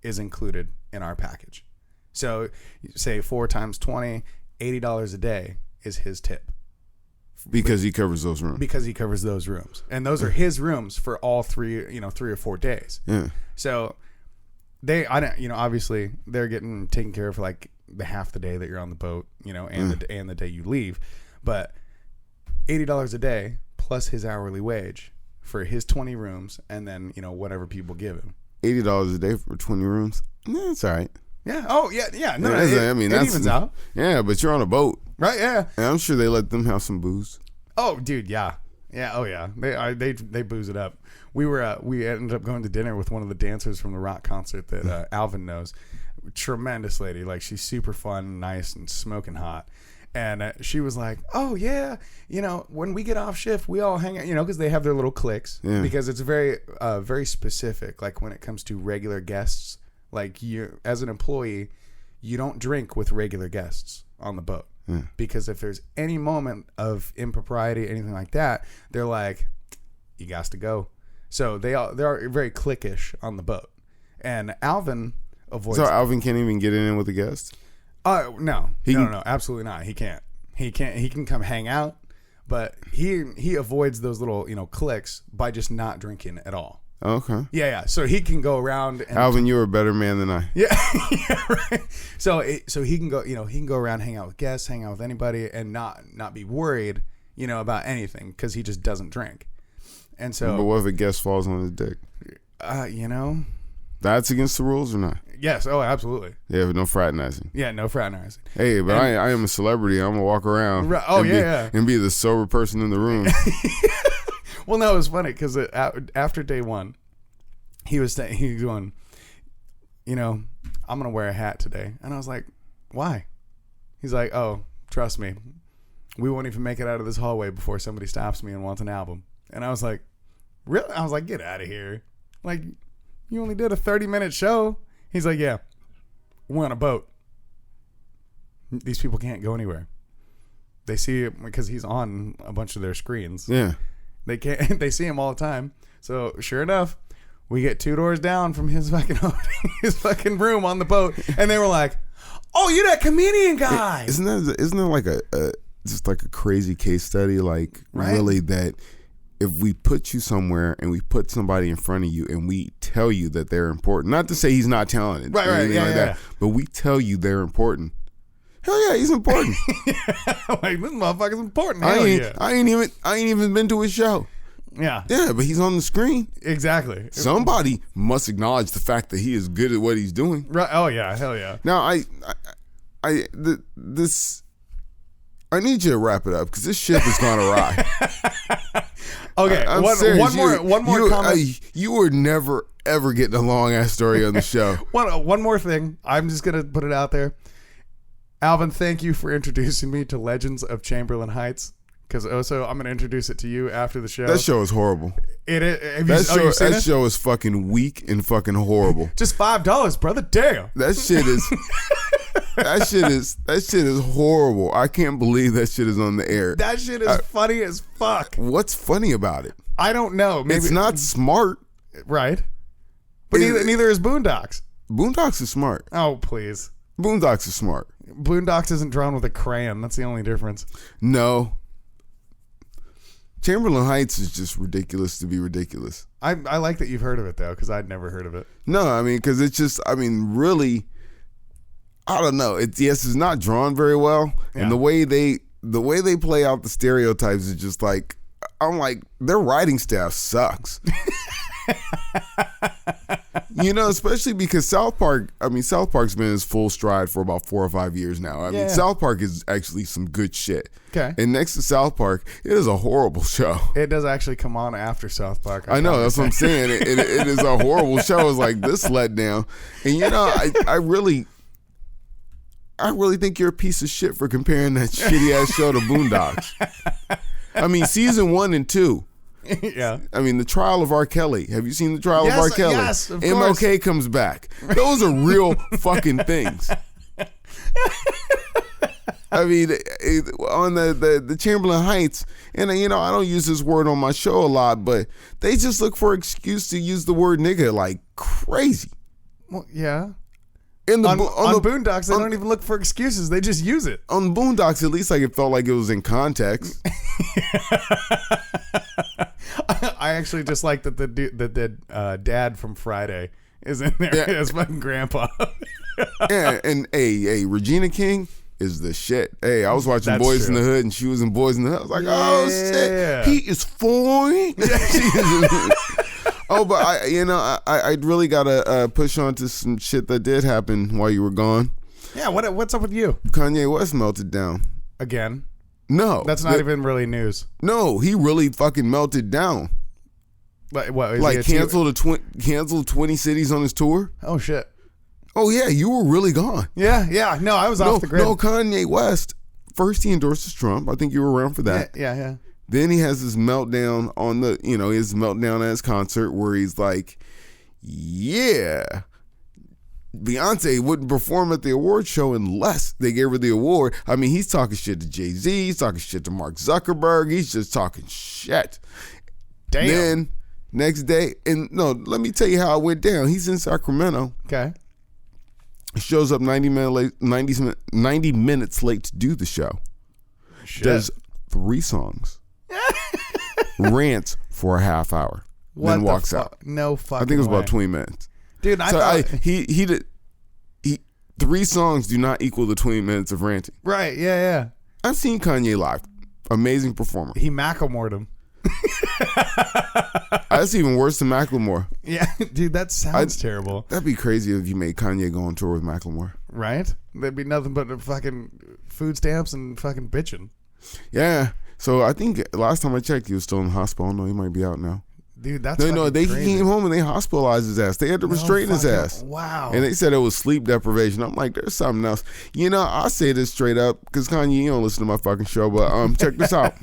is included in our package. So say 4 times 20, $80 a day is his tip. Because he covers those rooms. And those are his rooms for all 3 or 4 days. Yeah. So obviously they're getting taken care of for the half the day that you're on the boat, and the day you leave. But $80 a day plus his hourly wage for his 20 rooms, and then, whatever people give him. $80 a day for 20 rooms? Yeah, it's all right. Yeah. Oh, yeah. No, it evens out. Yeah, but you're on a boat. Right, yeah. And I'm sure they let them have some booze. Oh, dude, yeah. Yeah, oh yeah. They booze it up. We ended up going to dinner with one of the dancers from the rock concert that Alvin knows. Tremendous lady. She's super fun, nice, and smoking hot. And she was like, "Oh yeah, when we get off shift, we all hang out, because they have their little cliques. Yeah. Because it's very, very specific. When it comes to regular guests, you as an employee, you don't drink with regular guests on the boat. Yeah. Because if there's any moment of impropriety, anything like that, they're like, you got to go. So they are very cliquish on the boat. And Alvin avoids. So Alvin can't even get in with the guests? No, absolutely not. He can't. He can come hang out, but he avoids those little cliques by just not drinking at all. Okay. Yeah. So he can go around. And Alvin, you're a better man than I. Yeah, yeah, right. So he can go. He can go around, hang out with guests, hang out with anybody, and not be worried, about anything because he just doesn't drink. And so. But what if a guest falls on his dick? That's against the rules or not? Yes. Oh, absolutely. Yeah, but no fraternizing. Yeah, no fraternizing. Hey, but I am a celebrity. I'm gonna walk around. And be the sober person in the room. Well, no, it was funny because after day 1, he was going, I'm going to wear a hat today. And I was like, why? He's like, oh, trust me. We won't even make it out of this hallway before somebody stops me and wants an album. And I was like, Really? I was like, get out of here. Like, you only did a 30-minute show. He's like, yeah, we're on a boat. These people can't go anywhere. They see him because he's on a bunch of their screens. Yeah. They can't. They see him all the time. So sure enough, we get 2 doors down from his fucking room on the boat, and they were like, "Oh, you're that comedian guy." Isn't there like a just like a crazy case study, like Right? really, that if we put you somewhere and we put somebody in front of you and we tell you that they're important, not to say he's not talented, Right, or anything yeah, like yeah. that, but we tell you they're important. Hell yeah, he's important. Like, this motherfucker's important. I Hell ain't yeah. I ain't even been to his show. Yeah, Yeah, but he's on the screen. exactly. Somebody must acknowledge the fact that he is good at what he's doing. Right. Oh yeah, hell yeah. Now I need you to wrap it up because this ship has gone awry. Okay, I'm one serious. more comment. You were never ever getting a long ass story on the show. One more thing. I'm just gonna put it out there. Alvin, thank you for introducing me to Legends of Chamberlain Heights. Because also, I'm gonna introduce it to you after the show. That show is horrible. It is. You've seen That it? show is fucking weak and fucking horrible. Just $5, brother. Damn. That shit is. That shit is horrible. I can't believe that shit is on the air. That shit is funny as fuck. What's funny about it? I don't know. Maybe It's not smart. right. But neither is Boondocks. Boondocks is smart. Oh please. Boondocks is smart. Boondocks isn't drawn with a crayon. That's the only difference. No. Chamberlain Heights is just ridiculous to be ridiculous. I like that you've heard of it though, because I'd never heard of it. No, I mean, because it's just, I mean, really, I don't know. It's not drawn very well, Yeah. and the way they play out the stereotypes is just like, I'm like, their writing staff sucks. You know, especially because South Park's been in its full stride for about 4 or 5 years now. I mean, South Park is actually some good shit. Okay. And next to South Park, it is a horrible show. It does actually come on after South Park. I know, that's what I'm saying. It is a horrible show. It's like this letdown. And you know, I really think you're a piece of shit for comparing that shitty ass show to Boondocks. I mean, season 1 and 2. Yeah. I mean, the trial of R. Kelly. Have you seen the trial of R. Kelly? Yes, of MLK comes back. Those are real fucking things. I mean, on the Chamberlain Heights, and you know, I don't use this word on my show a lot, but they just look for an excuse to use the word nigga like crazy. Well, yeah. On the Boondocks, they don't even look for excuses. They just use it. On Boondocks, at least like it felt like it was in context. I actually just like that the dad from Friday is in there as fucking grandpa. Yeah, and hey, Regina King is the shit. Hey, I was watching That's Boys in true. the Hood, and she was in Boys in the Hood. I was like, oh shit, he is fine. Oh, but I really gotta push on to some shit that did happen while you were gone. Yeah, what's up with you? Kanye West melted down. Again? No, That's not even really news. No, he really fucking melted down. What? Like canceled 20 cities on his tour. Oh shit. Oh yeah, you were really gone. Yeah. No, I was off the grid. No, Kanye West. First, he endorses Trump. I think you were around for that. Yeah. Then he has this meltdown on his meltdown at his concert where he's like, yeah, Beyonce wouldn't perform at the award show unless they gave her the award. I mean, he's talking shit to Jay-Z. He's talking shit to Mark Zuckerberg. He's just talking shit. Damn. Then next day, and no, let me tell you how it went down. He's in Sacramento. Okay. Shows up 90 minutes late to do the show. Shit. Does 3 songs. Rants for a half hour. Then walks out. No fucking I think it was way. about 20 minutes. Dude, I thought... he did 3 songs do not equal the 20 minutes of ranting. Right, yeah. I've seen Kanye live. Amazing performer. He Macklemore'd him. That's even worse than Macklemore. Yeah, dude, that sounds terrible. That'd be crazy if you made Kanye go on tour with Macklemore. Right? There'd be nothing but fucking food stamps and fucking bitching. Yeah. So I think last time I checked, he was still in the hospital. No, he might be out now. Dude, that's They crazy. came home and they hospitalized his ass. They had to restrain his ass. Wow. And they said it was sleep deprivation. I'm like, there's something else. You know, I say this straight up because Kanye, you don't listen to my fucking show, but check this out.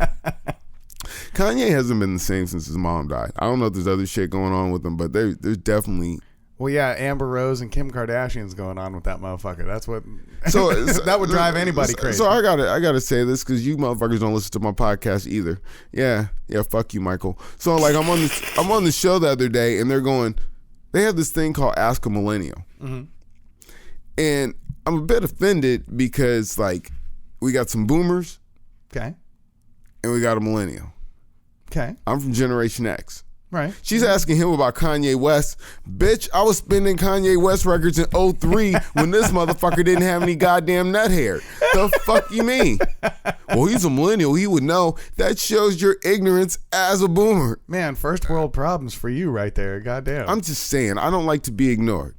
Kanye hasn't been the same since his mom died. I don't know if there's other shit going on with him, but there's definitely. Well, yeah, Amber Rose and Kim Kardashian's going on with that motherfucker. That's what. So that would drive anybody crazy. So I gotta say this because you motherfuckers don't listen to my podcast either. Yeah, fuck you, Michael. So like I'm on the show the other day and they have this thing called Ask a Millennial, and I'm a bit offended because like we got some boomers, okay, and we got a millennial. Okay, I'm from Generation X. Right. She's asking him about Kanye West. Bitch, I was spinning Kanye West records in 03 when this motherfucker didn't have any goddamn nut hair. The fuck you mean? Well, he's a millennial. He would know. That shows your ignorance as a boomer. Man, first world problems for you right there. Goddamn. I'm just saying, I don't like to be ignored.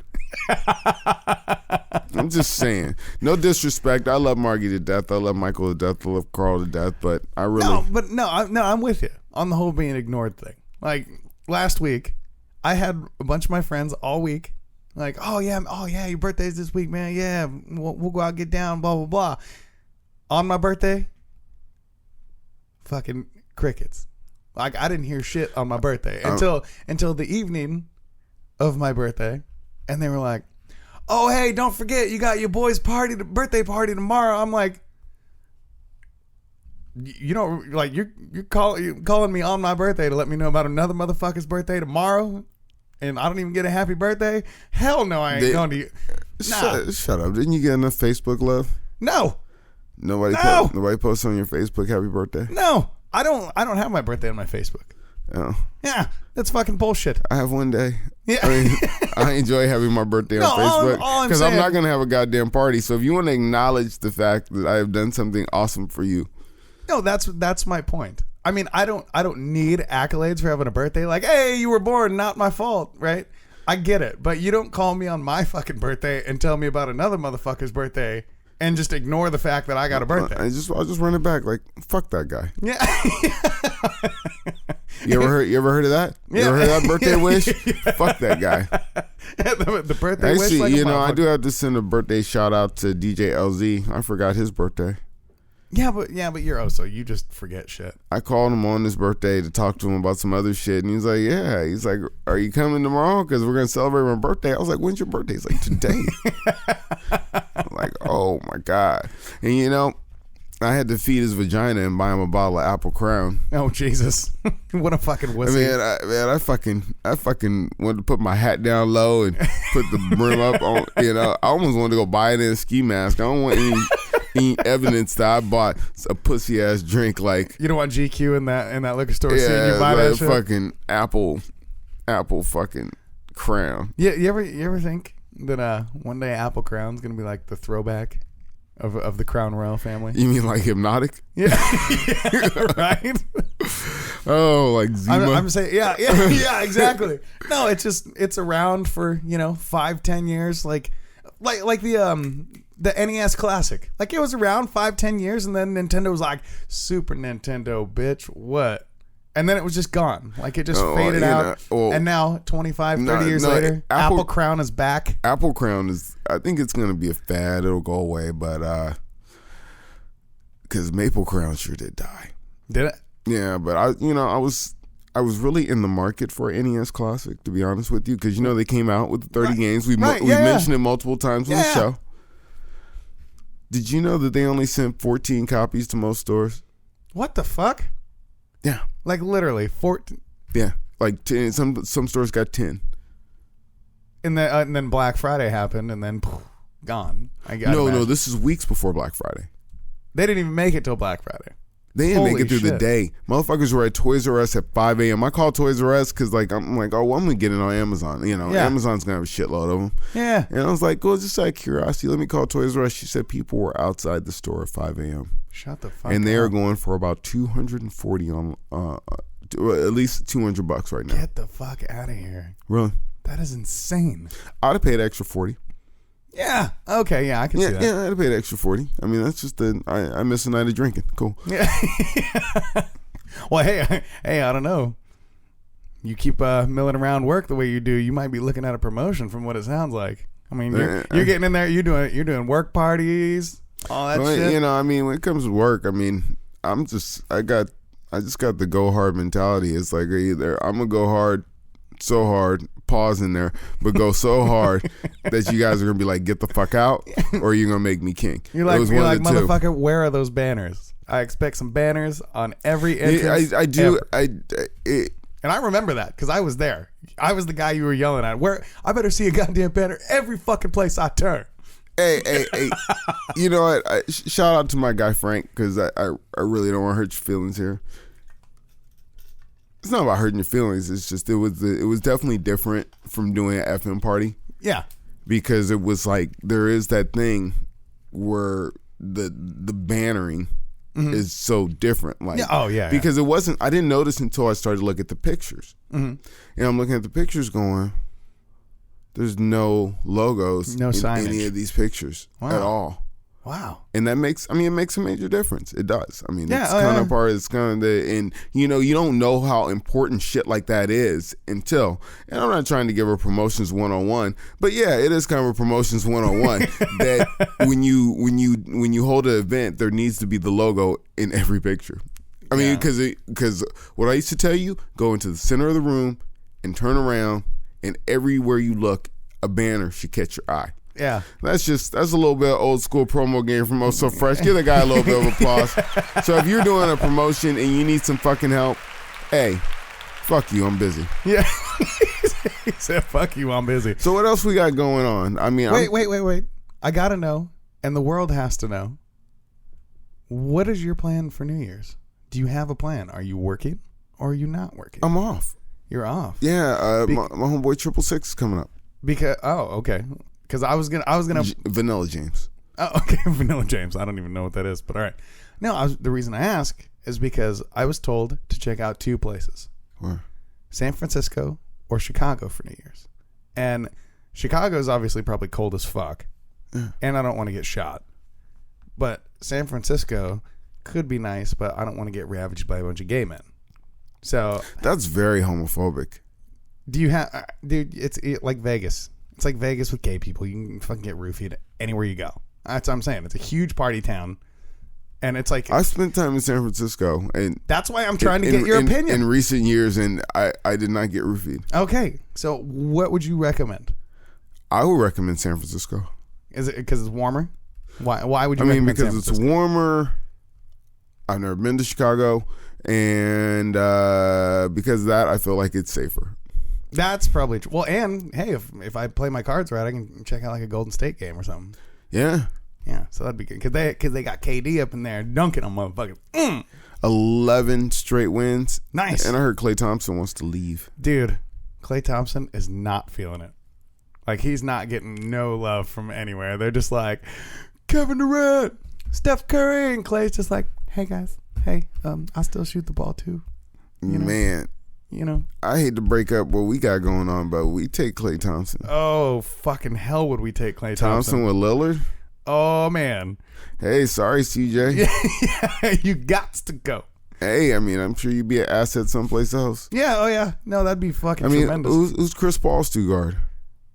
I'm just saying. No disrespect. I love Margie to death. I love Michael to death. I love Carl to death. But I really... No, I'm with you on the whole being ignored thing. Like last week, I had a bunch of my friends all week. Like, oh yeah, your birthday's this week, man. Yeah, we'll go out and get down, blah blah blah. On my birthday, fucking crickets. Like I didn't hear shit on my birthday until the evening of my birthday, and they were like, "Oh hey, don't forget you got your boy's birthday party tomorrow." I'm like, you know, like you're calling me on my birthday to let me know about another motherfucker's birthday tomorrow, and I don't even get a happy birthday. Hell no, I ain't going to. Nah. Shut up! Didn't you get enough Facebook love? No. Nobody posts on your Facebook happy birthday. No, I don't have my birthday on my Facebook. Oh. Yeah, that's fucking bullshit. I have one day. Yeah. I mean, I enjoy having my birthday on Facebook because I'm not gonna have a goddamn party. So if you want to acknowledge the fact that I have done something awesome for you. No, that's my point. I mean, I don't need accolades for having a birthday. Like, hey, you were born, not my fault, right? I get it, but you don't call me on my fucking birthday and tell me about another motherfucker's birthday and just ignore the fact that I got a birthday. I'll just run it back. Like, fuck that guy. Yeah. You ever heard of that? You ever heard of that birthday wish? Fuck that guy. the birthday wish. Actually, like I do have to send a birthday shout out to DJ LZ. I forgot his birthday. Yeah, but you're so you just forget shit. I called him on his birthday to talk to him about some other shit, and he's like, "Yeah." He's like, "Are you coming tomorrow? Because we're gonna celebrate my birthday." I was like, "When's your birthday?" He's like, "Today." I'm like, oh my god! And I had to feed his vagina and buy him a bottle of Apple Crown. Oh Jesus! What a fucking wussy! I fucking wanted to put my hat down low and put the brim up on. I almost wanted to go buy it in a ski mask. I don't want any evidence that I bought a pussy ass drink. Like, you don't want GQ in that liquor store seeing you buy that shit? Fucking Apple fucking Crown. Yeah, you ever think that one day Apple Crown's gonna be like the throwback of the Crown Royal family? You mean like Hypnotic? Yeah, right. Oh, like Zima. I'm saying, yeah, exactly. No, it's around for 5-10 years, like the NES Classic. Like it was around 5-10 years, and then Nintendo was like, Super Nintendo, bitch, what? And then it was just gone. Like it just faded out. And now 25, 30 years later, Apple Crown is back. Apple Crown is, I think it's going to be a fad. It'll go away, but because Maple Crown sure did die. Did it? Yeah, but I was really in the market for an NES Classic, to be honest with you, because they came out with the 30 games. We mentioned it multiple times on the show. Did you know that they only sent 14 copies to most stores? What the fuck? Yeah. Like literally 14. Yeah. Like 10, some stores got 10. And then Black Friday happened, and then gone. No, this is weeks before Black Friday. They didn't even make it till Black Friday. They didn't make it through the day. Motherfuckers were at Toys R Us at 5 a.m. I called Toys R Us because I'm like, I'm going to get it on Amazon. Amazon's going to have a shitload of them. Yeah. And I was like, well, just out of curiosity, let me call Toys R Us. She said people were outside the store at 5 a.m. Shut the fuck up. And they are going for about $240 on, at least $200 right now. Get the fuck out of here. Really? That is insane. I'd have paid extra $40. Yeah. Okay. Yeah, I can see that. Yeah, I'd have paid extra $40. I mean, that's just I miss a night of drinking. Cool. Yeah. Well, hey, I don't know. You keep milling around work the way you do, you might be looking at a promotion from what it sounds like. I mean, you're getting in there. You're doing work parties, all that shit. I mean, when it comes to work, I mean, I just got the go hard mentality. It's like either I'm gonna go hard, so hard, pause in there, but go so hard that you guys are gonna be like, get the fuck out, or you're gonna make me king. You're like motherfucker, where are those banners? I expect some banners on every entrance. I do. And I remember that because I was there. I was the guy you were yelling at. Where I better see a goddamn banner every fucking place I turn. Hey, you know what? Shout out to my guy Frank, because I really don't want to hurt your feelings here. It's not about hurting your feelings. It's just it was definitely different from doing an FM party. Yeah, because it was like there is that thing where the bannering is so different. Like, because it wasn't. I didn't notice until I started to look at the pictures, and I'm looking at the pictures going, there's no logos no in signage. Any of these pictures at all. Wow. And it makes a major difference. It does. I mean, Yeah, it's kind of part, it's kind of and you don't know how important shit like that is until, and I'm not trying to give a promotions 101, but yeah, it is kind of a promotions 101 that when you hold an event, there needs to be the logo in every picture. I mean, because what I used to tell you, go into the center of the room and turn around, and everywhere you look, a banner should catch your eye. Yeah. That's a little bit of old school promo game from Oh So Fresh. Give the guy a little bit of applause. So if you're doing a promotion and you need some fucking help, hey, fuck you, I'm busy. Yeah. He said, fuck you, I'm busy. So what else we got going on? I mean, wait. I gotta know, and the world has to know. What is your plan for New Year's? Do you have a plan? Are you working or are you not working? I'm off. You're off. Yeah, my homeboy 666 is coming up. Okay. Because I was gonna Vanilla James. Oh, okay, Vanilla James. I don't even know what that is, but all right. No, the reason I ask is because I was told to check out two places: Where? San Francisco or Chicago for New Year's. And Chicago is obviously probably cold as fuck, and I don't want to get shot. But San Francisco could be nice, but I don't want to get ravaged by a bunch of gay men. So that's very homophobic. Do you have, dude? It's like Vegas. It's like Vegas with gay people. You can fucking get roofied anywhere you go. That's what I'm saying. It's a huge party town, and it's like I spent time in San Francisco, and that's why I'm trying to get your opinion in recent years, and I did not get roofied. Okay, so what would you recommend? I would recommend San Francisco. Is it because it's warmer? Why would you? Because it's warmer. I've never been to Chicago, and because of that, I feel like it's safer. That's probably true. Well, and hey, if I play my cards right, I can check out like a Golden State game or something. Yeah. Yeah, so that'd be good because they got KD up in there dunking on motherfuckers. 11 straight wins. Nice. And I heard Klay Thompson wants to leave. Dude, Klay Thompson is not feeling it. Like, he's not getting no love from anywhere. They're just like, Kevin Durant, Steph Curry, and Klay's just like, hey guys, hey, I still shoot the ball too. Man. I hate to break up what we got going on, but we take Klay Thompson. Oh, fucking hell would we take Klay Thompson with Lillard? Oh, man. Hey, sorry, CJ. Yeah, you got to go. Hey, I'm sure you'd be an asset someplace else. Yeah, oh yeah. No, that'd be fucking tremendous. Who's Chris Paul's two guard?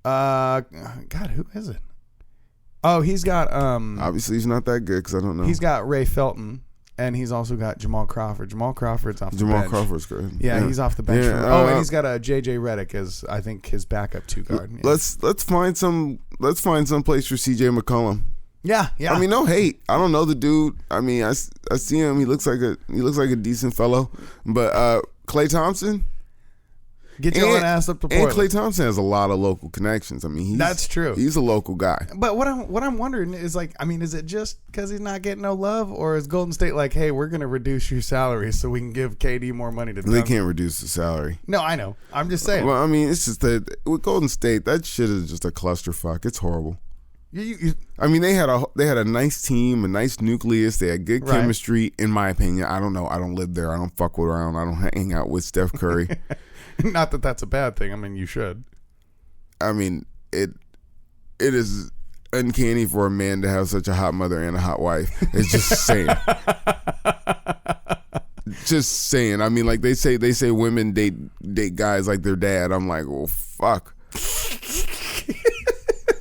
God, who is it? Oh, he's got... Obviously, he's not that good because I don't know. He's got Ray Felton. And he's also got Jamal Crawford. Jamal Crawford's off the bench. Jamal Crawford's good. Yeah, he's off the bench. Yeah, and he's got a JJ Redick as I think his backup two guard. Yeah. Let's find some place for CJ McCollum. Yeah. No hate. I don't know the dude. I see him. He looks like a decent fellow. But Klay Thompson. Get your own ass up to Portland. And Klay Thompson has a lot of local connections. That's true. He's a local guy. But what I'm wondering is like, is it just because he's not getting no love, or is Golden State like, hey, we're gonna reduce your salary so we can give KD more money to? They can't reduce the salary. No, I know. I'm just saying. Well, it's just that with Golden State, that shit is just a clusterfuck. It's horrible. They had a nice team, a nice nucleus. They had good chemistry, in my opinion. I don't know. I don't live there. I don't fuck around. I don't hang out with Steph Curry. Not that that's a bad thing. You should. It is uncanny for a man to have such a hot mother and a hot wife. It's just saying. Just saying. Like they say women date guys like their dad. I'm like, well, fuck.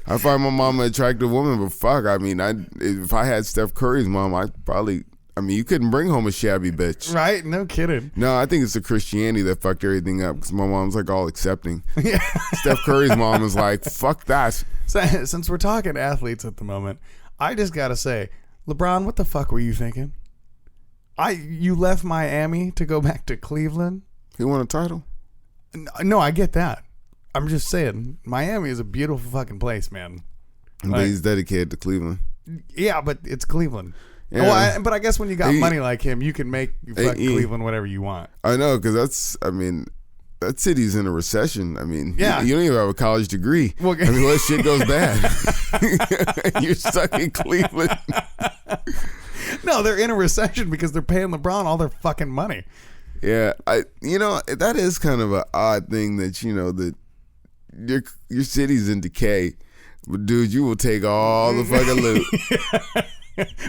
I find my mom an attractive woman, but fuck. If I had Steph Curry's mom, I'd I mean, you couldn't bring home a shabby bitch. Right? No kidding. No, I think it's the Christianity that fucked everything up because my mom's like all accepting. Yeah. Steph Curry's mom is like, fuck that. So, since we're talking athletes at the moment, I just got to say, LeBron, what the fuck were you thinking? You left Miami to go back to Cleveland? He won a title. No, I get that. I'm just saying, Miami is a beautiful fucking place, man. But he's dedicated to Cleveland. Yeah, but it's Cleveland. Yeah. Well, but I guess when you got money like him, you can make Cleveland whatever you want. I know, because that city's in a recession. I mean, yeah. You don't even have a college degree. Well, I mean, what shit goes bad? You're stuck in Cleveland. No, they're in a recession because they're paying LeBron all their fucking money. Yeah, that is kind of an odd thing that that your city's in decay, but dude, you will take all the fucking loot.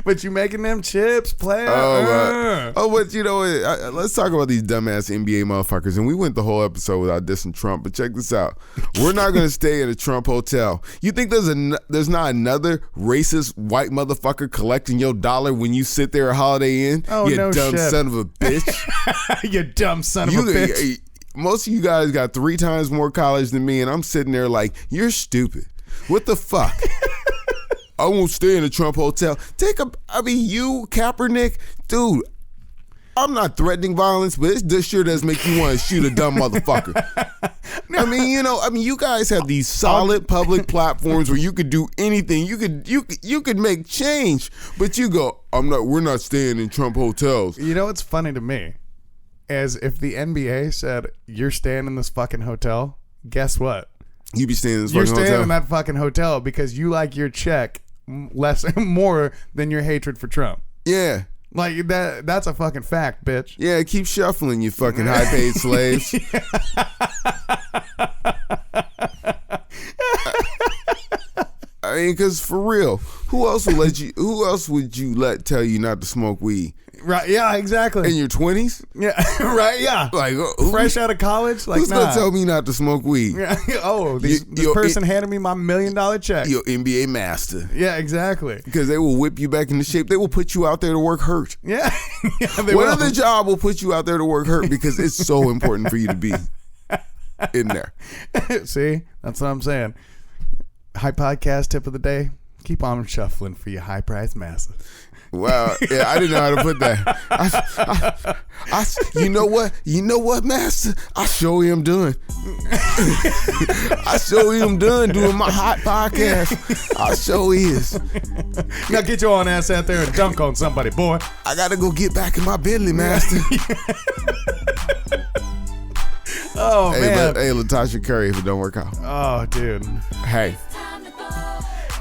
But you making them chips, player. But let's talk about these dumbass NBA motherfuckers. And we went the whole episode without dissing Trump, but check this out. We're not going to stay at a Trump hotel. You think there's not another racist white motherfucker collecting your dollar when you sit there at Holiday Inn? Oh, you no dumb shit. son of a bitch. You dumb son of a bitch. Most of you guys got 3 times more college than me, and I'm sitting there like, you're stupid. What the fuck? I won't stay in a Trump hotel. You, Kaepernick, dude, I'm not threatening violence, but this sure does make you want to shoot a dumb motherfucker. You guys have these solid public platforms where you could do anything. You could make change, but you go, we're not staying in Trump hotels. You know what's funny to me? Is if the NBA said, you're staying in this fucking hotel, guess what? You be staying in this You're fucking staying hotel? in that fucking hotel because you like your check more than your hatred for Trump. Yeah. Like that's a fucking fact, bitch. Yeah, keep shuffling, you fucking high-paid slaves. I mean, because for real, who else would you let tell you not to smoke weed? Right? Yeah, exactly. In your 20s? Yeah, right. Yeah, like fresh out of college. Like, who's gonna tell me not to smoke weed? Yeah. Oh, this person handed me my $1 million check. Your NBA master. Yeah, exactly. Because they will whip you back into shape. They will put you out there to work hurt. Yeah, Whatever job will put you out there to work hurt because it's so important for you to be in there. See, that's what I'm saying. High podcast tip of the day: keep on shuffling for your high price master. Wow, yeah, I didn't know how to put that. You know what, master? I sure am done. I sure am done doing my hot podcast. I sure is. Now get your own ass out there and dunk on somebody, boy. I gotta go get back in my Bentley, master. Oh, man. Hey, Latasha Curry, if it don't work out. Oh, dude. Hey.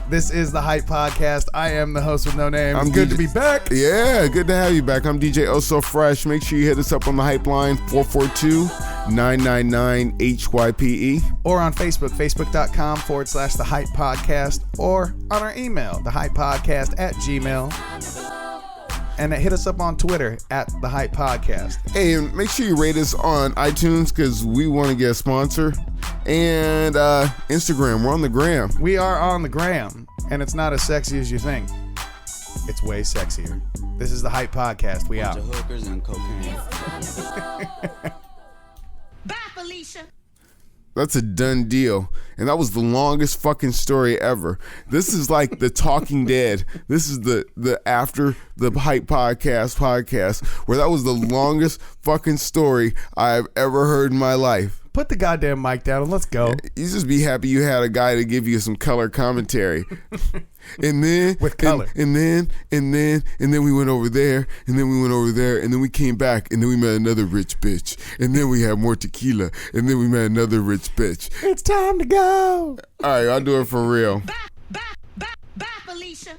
This is the Hype Podcast. I am the host with no name. I'm good to be back. Yeah, good to have you back. I'm DJ Oh So Fresh. Make sure you hit us up on the Hype line, 442-999-HYPE. Or on Facebook, facebook.com/The Hype Podcast. Or on our email, thehypepodcast@gmail.com. And hit us up on Twitter @The Hype Podcast. Hey, and make sure you rate us on iTunes because we want to get a sponsor. And Instagram, we're on the gram. We are on the gram, and it's not as sexy as you think. It's way sexier. This is the Hype Podcast. We out. Hookers and cocaine. Bye, Felicia. That's a done deal. And that was the longest fucking story ever. This is like the Talking Dead. This is the after the Hype podcast where that was the longest fucking story I've ever heard in my life. Put the goddamn mic down and let's go. You just be happy you had a guy to give you some color commentary. And then with color. And then we went over there, and then we went over there, and then we came back, and then we met another rich bitch. And then we had more tequila, and then we met another rich bitch. It's time to go. All right, I'll do it for real. Bye, Felicia.